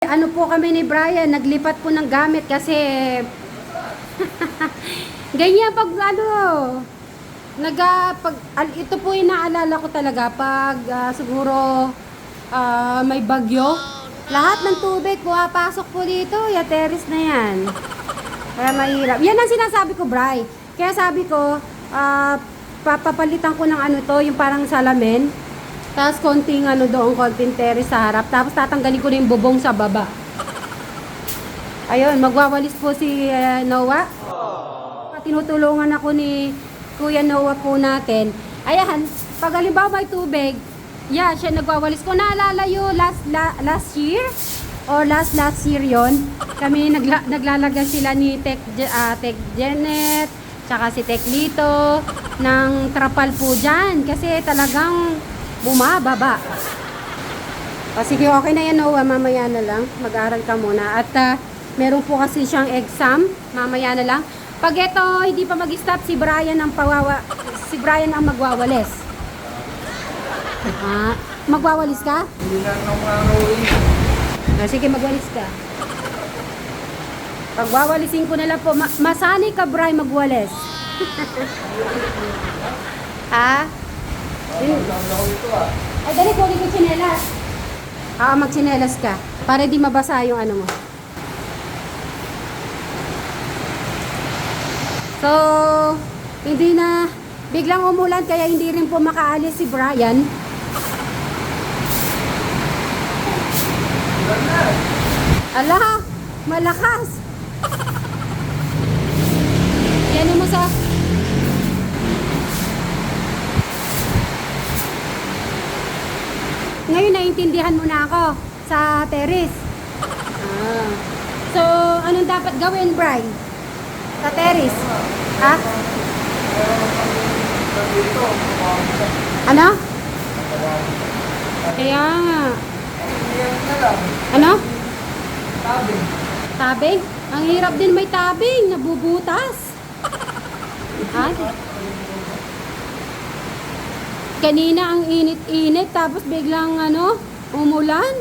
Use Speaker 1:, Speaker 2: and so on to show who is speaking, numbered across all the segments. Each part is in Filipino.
Speaker 1: Ano po kami ni Brian, naglipat po ng gamit kasi ganyan pag ito po yung naalala ko talaga pag siguro may bagyo. Lahat ng tubig pumapasok po dito, yateris na yan. Kaya mahirap. Yan ang sinasabi ko, Bri. Kaya sabi ko, papapalitan ko ng ano to, yung parang salamin. Tapos konting doon, konting terrace sa harap. Tapos tatanggalin ko na yung bubong sa baba. Ayun, magwawalis po si Noah. Tinutulungan ako ni Kuya Noah po natin. Ayan, pag halimbawa may tubig, siya nagwawalis ko. Naalala yun, last year? Or last year yon, kami naglalagay sila ni Tech Janet, tsaka si Tech Lito, ng trapal po dyan. Kasi talagang bumababa. O sige, okay na yan, Noah. Mamaya na lang. Mag-aral ka muna. At meron po kasi siyang exam. Mamaya na lang. Pag ito, hindi pa mag-stop, si Brian ang magwawalis. Magwawalis ka?
Speaker 2: Hindi lang ng araw
Speaker 1: Sige, magwalis ka. Pagwawalisin ko na lang po. Masanay ka, Brian, magwalis. Ha? Ay, dali ko ulit yung tsinelas. Magtsinelas ka. Para di mabasa yung ano mo. So, hindi na, biglang umulan kaya hindi rin po makaalis si Brian. Ala, malakas. Yan mo sa... Ngayon naiintindihan mo na ako sa terrace. So, anong dapat gawin, Brian? Sa terrace? Ha? Ano? Kaya nga. Ano?
Speaker 2: Tabing.
Speaker 1: Tabing? Ang hirap din may tabing. Nabubutas. Ha? Kanina ang init-init tapos biglang umulan.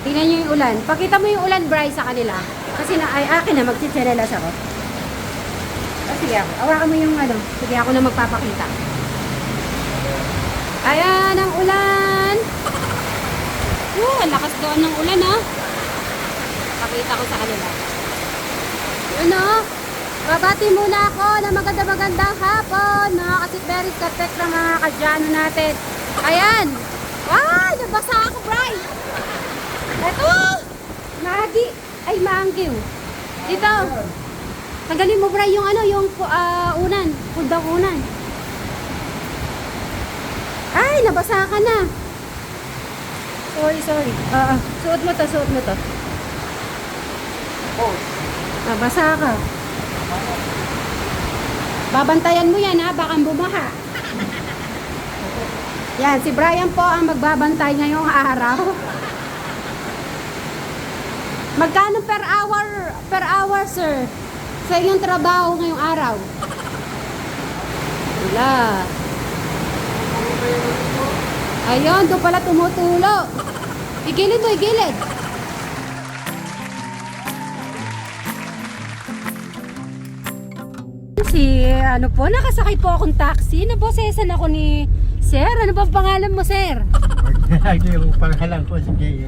Speaker 1: Tingnan nyo yung ulan. Pakita mo yung ulan, Bri, sa kanila. Kasi akin na, magchichirelas ako. Sige ako. Awakan mo yung Sige ako na magpapakita. Ayan ang ulan. Ang lakas doon ng ulan, ha. Pakita ko sa kanila. Babati muna ako na magandang hapon, mga kasitberis, katek na mga kadyano natin. Ayan. Ay, nabasa ako, Bri. Eto. Manggiw. Dito. Tanggalin mo, Bri, yung unan. Pundang unan. Ay, nabasa ka na. Sorry. Suot mo to.
Speaker 2: Oh.
Speaker 1: Nabasa ka. Babantayan mo yan, ha? Baka bumaha. Yan, si Brian po ang magbabantay ngayong araw. Magkano per hour, sir? Sa inyong trabaho ngayong araw? Wala. Ayun, doon pala tumutulo. Igilid mo, igilid. Nakasakay po akong taxi. Nabosesan ako ni Sir. Ano ba pangalan mo, Sir?
Speaker 2: Yung pangalan ko, sige.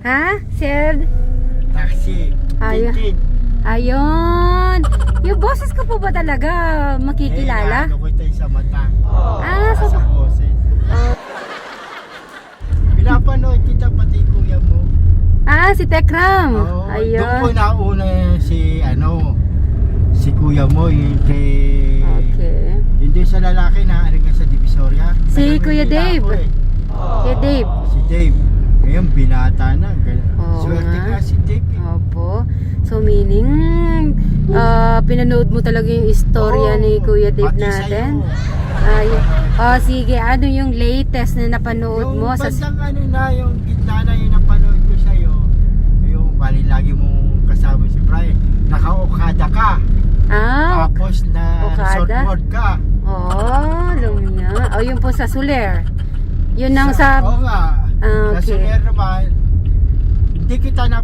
Speaker 1: Ha? Sir?
Speaker 2: Taxi. Tintin.
Speaker 1: Ayun. Yung boses ko po ba talaga makikilala?
Speaker 2: Ano ko tayo sa mata.
Speaker 1: So...
Speaker 2: Sa boses. Pinapanood kita pati kuya mo.
Speaker 1: Si Tekram. Ayun.
Speaker 2: Doon ko nauna si kuya mo,
Speaker 1: Okay.
Speaker 2: hindi sa lalaki na nga sa Divisoria.
Speaker 1: Si Kuya Dave. Kuya Dave.
Speaker 2: Si Dave. Ngayon binata na. Swerte
Speaker 1: nga.
Speaker 2: nga si Dave.
Speaker 1: Opo. So meaning, pinanood mo talaga yung istorya ni Kuya Dave
Speaker 2: pati
Speaker 1: natin?
Speaker 2: Sa'yo.
Speaker 1: Sige. Ano yung latest na napanood mo?
Speaker 2: Yung bandang yung gitna na yung napanood ko sa'yo. Yung bali lagi mong kasama si Brian. Naka-Okada ka. Tapos na shortboard ka.
Speaker 1: Lumia. Yun po sa Soler. Yun ang sa...
Speaker 2: Oo nga.
Speaker 1: Okay.
Speaker 2: Sa Soler naman, hindi kita na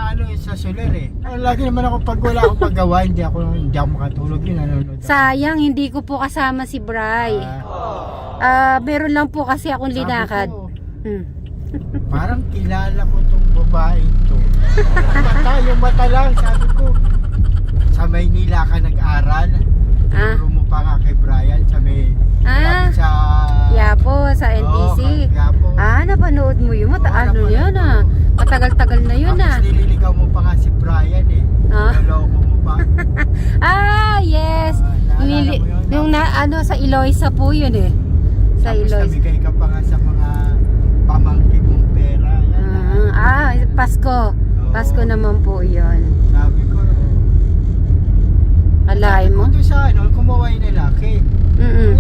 Speaker 2: ano sa solar eh. Lagi naman ako pag wala akong paggawa, hindi ako makatulog yun. Nanonood ako.
Speaker 1: Sayang, hindi ko po kasama si Bri. Meron lang po kasi akong
Speaker 2: Sabi
Speaker 1: linakad.
Speaker 2: ko,
Speaker 1: Hmm.
Speaker 2: parang kilala ko tong babae to. Yung mata lang, sabi ko. Sa Maynila ka nag-aral. Turo mo pa nga kay Brian sa may lapit sa
Speaker 1: Yapo, sa NTC.
Speaker 2: Yapo.
Speaker 1: Napanood mo yun. Ano
Speaker 2: napanood
Speaker 1: yun
Speaker 2: ko.
Speaker 1: Matagal-tagal na yun
Speaker 2: Tapos nililigaw mo pa nga si Brian eh. Naloko mo pa.
Speaker 1: Yes.
Speaker 2: Naalala mo yun?
Speaker 1: Yung sa Iloisa po yun eh. Sa
Speaker 2: Tapos
Speaker 1: Iloisa.
Speaker 2: nabigay ka pa nga sa mga pamangkin mong pera. Yan.
Speaker 1: Pasko.
Speaker 2: Oo.
Speaker 1: Pasko naman po yun.
Speaker 2: Sabi ko,
Speaker 1: Alay mo?
Speaker 2: Kung sa kumaway na laki.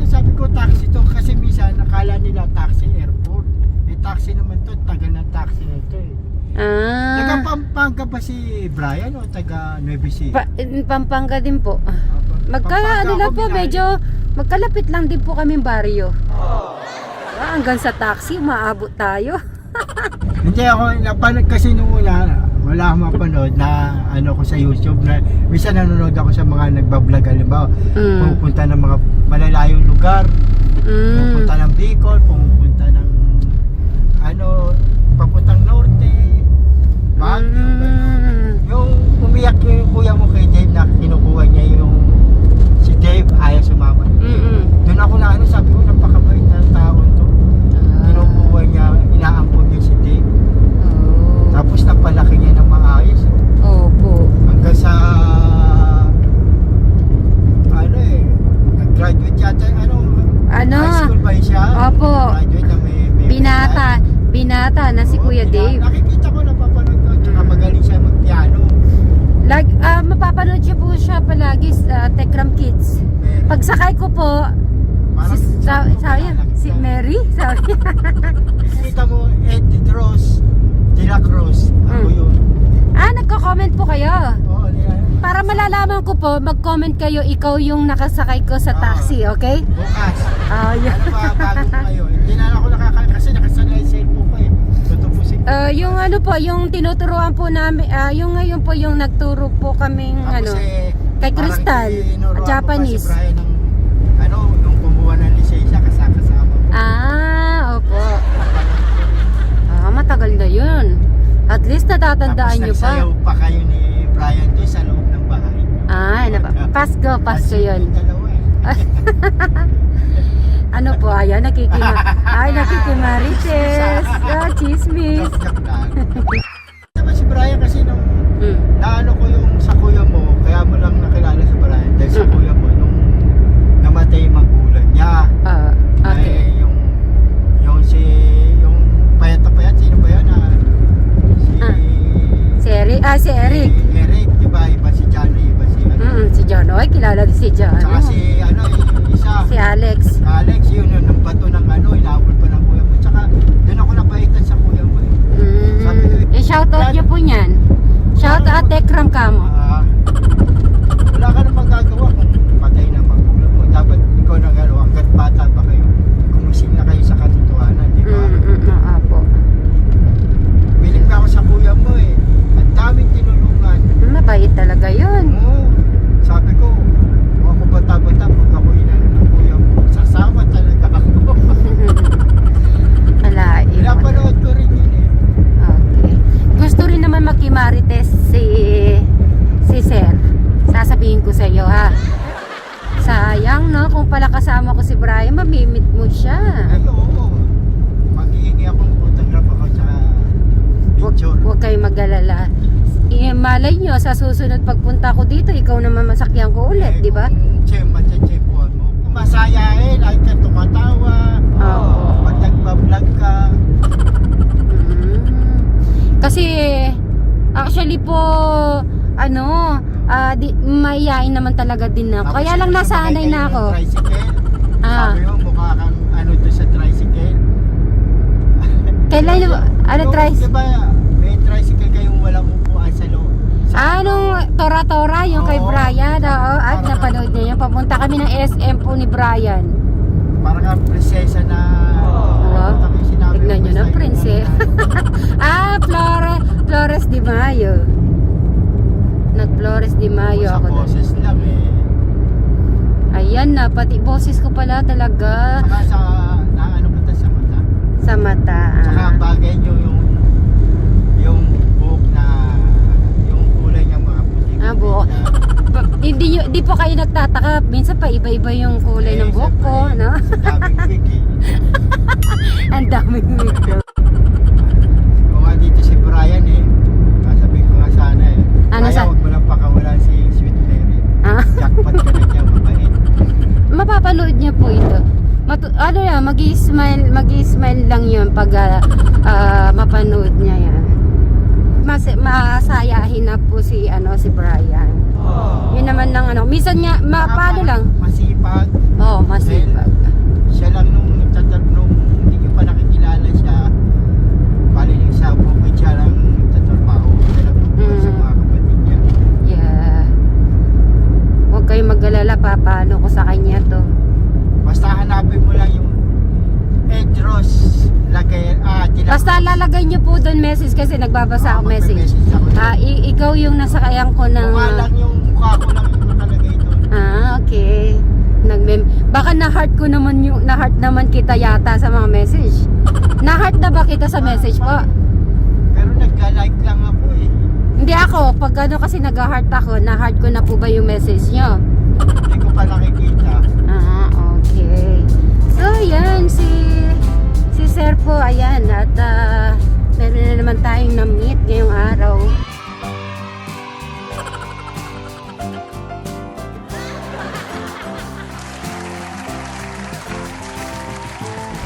Speaker 2: Sabi ko taxi to kasi minsan nakala nila taxi airport. Taxi naman to, taga na taxi na to eh. Taga Pampanga ba si Brian o taga Nueva Ecija?
Speaker 1: Pampanga din po. Magkalapit lang din po kaming baryo. Hanggang sa taxi, maabot tayo.
Speaker 2: Hindi ako napanood kasi nung wala akong mapanood na ko sa YouTube na minsan nanonood ako sa mga nagbablog halimbawa pupunta ng mga malalayong lugar, pupunta ng Bicol, pupunta ng papuntang Norte, Baguio, yung umiyak yung kuya mo kay Dave na kinukuha niya yung si Dave ayaw sumama. Doon ako na sabi ko napakabait na tao to. Kinukuha niya, inaampon niya si Dave. Tapos napalaki niya ng maayos.
Speaker 1: Opo.
Speaker 2: Hanggang sa nag-graduate yata high school ba siya?
Speaker 1: Opo.
Speaker 2: Graduate na may
Speaker 1: Binata na si Kuya Dave.
Speaker 2: Nakikita ko, napapanood ko, tsaka magaling siya mag-piano.
Speaker 1: Mapapanood siya po siya palagi sa Tekram Kids. Pagsakay ko po, si Mary, sabi.
Speaker 2: Kita mo, Eddie Dross, De La Cruz, ako yun.
Speaker 1: Nagko-comment po kayo.
Speaker 2: Oo,
Speaker 1: Para malalaman ko po, mag-comment kayo, ikaw yung nakasakay ko sa taxi, okay?
Speaker 2: bukas.
Speaker 1: Yun.
Speaker 2: Ano ba, bago kayo? Hindi na ako kasi nakasanay sa cellphone ko eh. Tutupusin ko.
Speaker 1: Yung yung tinuturuan po namin, yung ngayon po yung nagturo po kaming kay Crystal, Japanese.
Speaker 2: Kasi Brian yung kumuha ng lisensya kasama mo.
Speaker 1: Opo. Matagal na yun. At least natatandaan nyo pa.
Speaker 2: Tapos nagsayaw pa kayo ni Brian doon sa loob ng bahay.
Speaker 1: Pasko yun.
Speaker 2: Dalawa eh.
Speaker 1: Ano po, nakikimarites. Chismis.
Speaker 2: Diba si Brian kasi nung naano ko yung sa kuya mo, kaya mo lang nakilala si Brian dahil sa kuya mo nung namatay yung magulang niya.
Speaker 1: Okay.
Speaker 2: Yung payat sino ba yun?
Speaker 1: Si Eric.
Speaker 2: Si Eric, diba? Iba si John, iba si
Speaker 1: Si John. Kilala din si John.
Speaker 2: Saka si isa.
Speaker 1: Si Alex.
Speaker 2: Alex, yun ng bato ng inaabol pa ng kuya mo. Tsaka doon ako napaitan sa kuya mo eh. Sabi ko,
Speaker 1: shoutout nyo po niyan. Shoutout Tekram Kamo.
Speaker 2: Wala ka na magagawa kung patay na magulang mo. Dapat ikaw na hanggat bata pa kayo. Kumising na kayo sa katotohanan, di ba?
Speaker 1: Apo.
Speaker 2: Biling ka ako sa kuya mo eh. Ang daming tinulungan.
Speaker 1: Mabait talaga yun.
Speaker 2: Sabi ko, ako bata-bata pag ako inano ng kuya mo. Sasama talaga ako. Pinapanood ko rin yun eh.
Speaker 1: Okay. Gusto rin naman makimarites si Sir. Sasabihin ko sa iyo ha. Sayang no, kung pala kasama ko si Brian, mamimit mo siya.
Speaker 2: Ay oo. Maghihingi akong photograph ako sa picture.
Speaker 1: Huwag kayo mag-alala. Malay nyo, sa susunod pagpunta ko dito, ikaw naman masakyan ko ulit, di ba?
Speaker 2: Matya-tsempuan mo. Masayahin, ay ka tumatawa. Pag nagpa-vlog ka.
Speaker 1: Kasi, actually po, mayayain naman talaga din ako. Kaya lang nasanay na ako.
Speaker 2: Tricycle. Sabi mo, mukha kang doon sa tricycle.
Speaker 1: Kailan tricycle?
Speaker 2: Diba, may tricycle kayong walang upuan sa loob.
Speaker 1: Nung Tora-Tora, yung kay Brian. At napanood niya yan. Papunta kami ng SM po ni Brian.
Speaker 2: Parang nga prinsesa na...
Speaker 1: Tignan nyo na, prinsesa. Flores Flores de Mayo. Nag-Flores de Mayo
Speaker 2: Sa
Speaker 1: ako doon.
Speaker 2: boses lang eh.
Speaker 1: Ayan na, pati boses ko pala talaga.
Speaker 2: Saka sa, ano kita sa mata.
Speaker 1: Sa mata.
Speaker 2: Saka bagay nyo yung buhok na, yung kulay niya mga puti.
Speaker 1: Buhok. Hindi po kayo nagtataka. Minsan pa iba-iba yung kulay ng buhok ko, no?
Speaker 2: Sa daming wig eh.
Speaker 1: Ang daming wig daw.
Speaker 2: Kung nga dito si Brian eh, sabi ko nga sana eh.
Speaker 1: Ano
Speaker 2: Kaya
Speaker 1: sa-
Speaker 2: huwag mo lang pakawalan si Sweet Mary.
Speaker 1: Ah,
Speaker 2: Jackpot ka na niya, mabait.
Speaker 1: mapapanood niya po ito. Ano yan, mag-i-smile lang yun pag mapanood niya yan. Masayahin na po si Brian. Yun naman lang minsan nga paano lang.
Speaker 2: Masipag.
Speaker 1: Masipag.
Speaker 2: Siya lang nung hindi nyo pa nakikilala siya. Bali yung sa bukid siya lang nagtatrabaho. Siya lang nung sa mga kapatid niya.
Speaker 1: Yeah. Huwag kayong mag-alala, papaano ko sa kanya to.
Speaker 2: Basta hanapin mo lang yung Edros
Speaker 1: Basta lalagay niyo po doon message kasi nagbabasa ako message. Ikaw yung nasakayan ko ng...
Speaker 2: Mukha lang yung mukha ko lang yung nakalagay doon.
Speaker 1: Okay. Baka na-heart ko naman na-heart naman kita yata sa mga message. Na-heart na ba kita sa message po?
Speaker 2: Pero nagka-like lang ako eh.
Speaker 1: Hindi ako. Pag kasi nag-heart ako, na-heart ko na po ba yung message niyo?
Speaker 2: Hindi ko pa nakikita.
Speaker 1: Okay. So, yan si Sir po, ayan. At meron na naman tayong na-meet ngayong araw.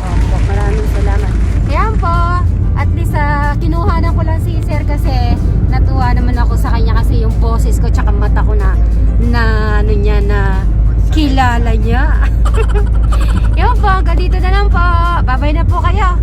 Speaker 1: Opo, maraming salamat. Ayan po, at least kinuhanan ko lang si Sir kasi natuwa naman ako sa kanya kasi yung boses ko tsaka mata ko na kilala niya. Yun po, hanggang dito na lang po. Bye-bye na po kayo.